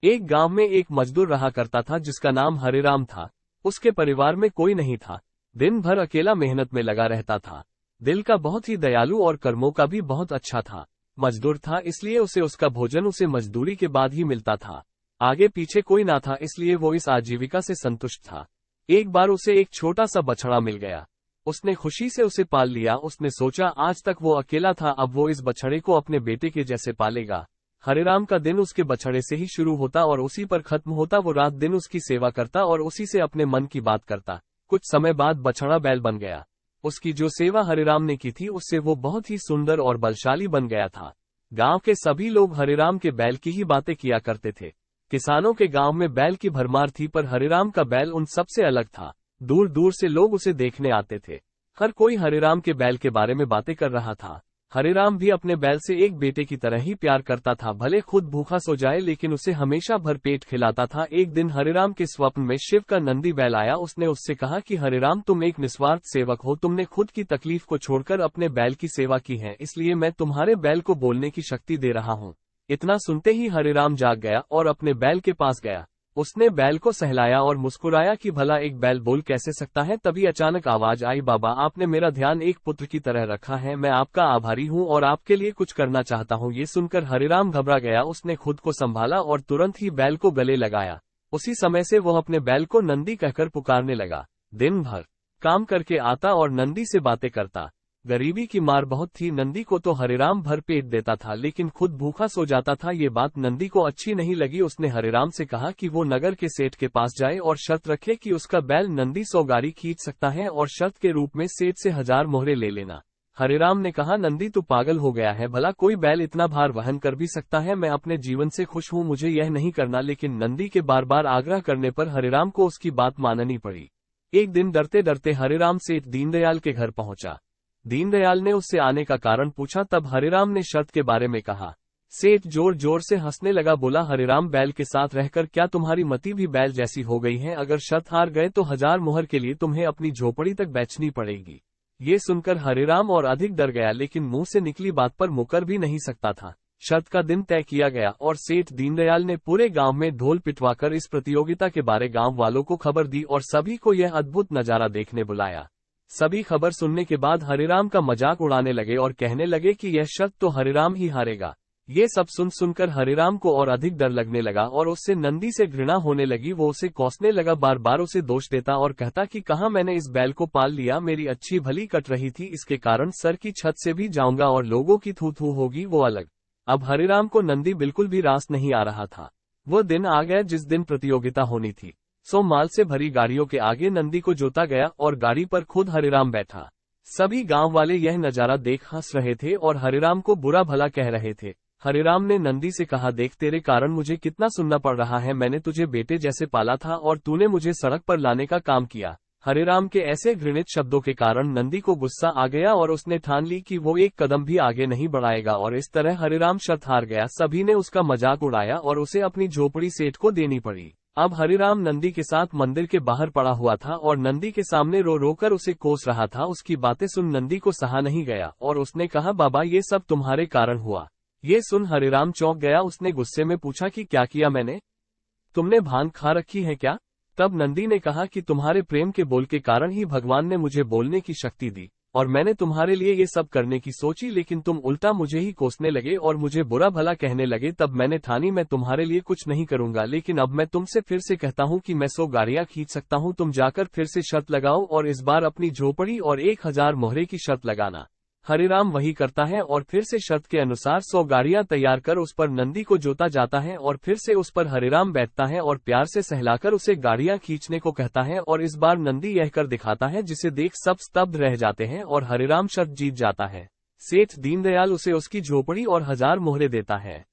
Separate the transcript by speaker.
Speaker 1: एक गांव में एक मजदूर रहा करता था जिसका नाम हरिराम था। उसके परिवार में कोई नहीं था। दिन भर अकेला मेहनत में लगा रहता था। दिल का बहुत ही दयालु और कर्मों का भी बहुत अच्छा था। मजदूर था इसलिए उसे उसका भोजन उसे मजदूरी के बाद ही मिलता था। आगे पीछे कोई ना था इसलिए वो इस आजीविका से संतुष्ट था। एक बार उसे एक छोटा सा बछड़ा मिल गया। उसने खुशी से उसे पाल लिया। उसने सोचा आज तक वो अकेला था, अब वो इस बछड़े को अपने बेटे के जैसे पालेगा। हरिराम का दिन उसके बछड़े से ही शुरू होता और उसी पर खत्म होता। वो रात दिन उसकी सेवा करता और उसी से अपने मन की बात करता। कुछ समय बाद बछड़ा बैल बन गया। उसकी जो सेवा हरिराम ने की थी उससे वो बहुत ही सुंदर और बलशाली बन गया था। गांव के सभी लोग हरिराम के बैल की ही बातें किया करते थे। किसानों के गांव में बैल की भरमार थी, पर हरिराम का बैल उन सबसे अलग था। दूर दूर से लोग उसे देखने आते थे। हर कोई हरिराम के बैल के बारे में बातें कर रहा था। हरिराम भी अपने बैल से एक बेटे की तरह ही प्यार करता था। भले खुद भूखा सो जाए लेकिन उसे हमेशा भरपेट खिलाता था। एक दिन हरिराम के स्वप्न में शिव का नंदी बैल आया। उसने उससे कहा कि हरिराम, तुम एक निस्वार्थ सेवक हो। तुमने खुद की तकलीफ को छोड़कर अपने बैल की सेवा की है, इसलिए मैं तुम्हारे बैल को बोलने की शक्ति दे रहा हूँ। इतना सुनते ही हरिराम जाग गया और अपने बैल के पास गया। उसने बैल को सहलाया और मुस्कुराया कि भला एक बैल बोल कैसे सकता है। तभी अचानक आवाज आई, बाबा, आपने मेरा ध्यान एक पुत्र की तरह रखा है। मैं आपका आभारी हूँ और आपके लिए कुछ करना चाहता हूँ। ये सुनकर हरिराम घबरा गया। उसने खुद को संभाला और तुरंत ही बैल को गले लगाया। उसी समय से वह अपने बैल को नंदी कहकर पुकारने लगा। दिन भर काम करके आता और नंदी से बातें करता। गरीबी की मार बहुत थी। नंदी को तो हरिराम भर पेट देता था लेकिन खुद भूखा सो जाता था। ये बात नंदी को अच्छी नहीं लगी। उसने हरिराम से कहा कि वो नगर के सेठ के पास जाए और शर्त रखे कि उसका बैल नंदी 100 गाड़ी खींच सकता है और शर्त के रूप में सेठ से 1000 मोहरे ले लेना। हरिराम ने कहा, नंदी तू पागल हो गया है, भला कोई बैल इतना भार वहन कर भी सकता है। मैं अपने जीवन से खुश हूँ, मुझे यह नहीं करना। लेकिन नंदी के बार बार आग्रह करने पर हरिराम को उसकी बात माननी पड़ी। एक दिन डरते डरते हरिराम सेठ दीनदयाल के घर पहुंचा। दीनदयाल ने उससे आने का कारण पूछा। तब हरिराम ने शर्त के बारे में कहा। सेठ जोर जोर से हंसने लगा। बोला, हरिराम, बैल के साथ रहकर क्या तुम्हारी मति भी बैल जैसी हो गई है? अगर शर्त हार गए तो 1000 मोहर के लिए तुम्हें अपनी झोपड़ी तक बेचनी पड़ेगी। ये सुनकर हरिराम और अधिक डर गया, लेकिन मुंह से निकली बात पर मुकर भी नहीं सकता था। शर्त का दिन तय किया गया और सेठ दीनदयाल ने पूरे गांव में ढोल पिटवाकर इस प्रतियोगिता के बारे गांव वालों को खबर दी और सभी को यह अद्भुत नजारा देखने बुलाया। सभी खबर सुनने के बाद हरिराम का मजाक उड़ाने लगे और कहने लगे कि यह शर्त तो हरिराम ही हारेगा। ये सब सुनकर हरिराम को और अधिक डर लगने लगा और उससे नंदी से घृणा होने लगी। वो उसे कोसने लगा, बार बार उसे दोष देता और कहता कि कहाँ मैंने इस बैल को पाल लिया, मेरी अच्छी भली कट रही थी, इसके कारण सर की छत से भी जाऊंगा और लोगों की थू थू होगी वो अलग। अब हरिराम को नंदी बिल्कुल भी रास नहीं आ रहा था। वो दिन आ गया जिस दिन प्रतियोगिता होनी थी। 100 माल से भरी गाड़ियों के आगे नंदी को जोता गया और गाड़ी पर खुद हरिराम बैठा। सभी गांव वाले यह नजारा देख हंस रहे थे और हरिराम को बुरा भला कह रहे थे। हरिराम ने नंदी से कहा, देख तेरे कारण मुझे कितना सुनना पड़ रहा है। मैंने तुझे बेटे जैसे पाला था और तूने मुझे सड़क पर लाने का काम किया। हरिराम के ऐसे घृणित शब्दों के कारण नंदी को गुस्सा आ गया और उसने ठान ली कि वो एक कदम भी आगे नहीं बढ़ाएगा और इस तरह हरिराम शर्त हार गया। सभी ने उसका मजाक उड़ाया और उसे अपनी झोपड़ी सेठ को देनी पड़ी। अब हरिराम नंदी के साथ मंदिर के बाहर पड़ा हुआ था और नंदी के सामने रो रो कर उसे कोस रहा था। उसकी बातें सुन नंदी को सहा नहीं गया और उसने कहा, बाबा, ये सब तुम्हारे कारण हुआ। ये सुन हरिराम चौंक गया। उसने गुस्से में पूछा कि क्या किया मैंने? तुमने भांग खा रखी है क्या? तब नंदी ने कहा कि तुम्हारे प्रेम के बोल के कारण ही भगवान ने मुझे बोलने की शक्ति दी और मैंने तुम्हारे लिए ये सब करने की सोची, लेकिन तुम उल्टा मुझे ही कोसने लगे और मुझे बुरा भला कहने लगे। तब मैंने ठानी मैं तुम्हारे लिए कुछ नहीं करूंगा। लेकिन अब मैं तुमसे फिर से कहता हूँ कि मैं 100 गाड़ियां खींच सकता हूँ। तुम जाकर फिर से शर्त लगाओ और इस बार अपनी झोपड़ी और 1000 मोहरे की शर्त लगाना। हरिराम वही करता है और फिर से शर्त के अनुसार 100 गाड़ियां तैयार कर उस पर नंदी को जोता जाता है और फिर से उस पर हरिराम बैठता है और प्यार से सहलाकर उसे गाड़ियां खींचने को कहता है और इस बार नंदी यह कर दिखाता है जिसे देख सब स्तब्ध रह जाते हैं और हरिराम शर्त जीत जाता है। सेठ दीनदयाल उसे उसकी झोपड़ी और 1000 मोहरे देता है।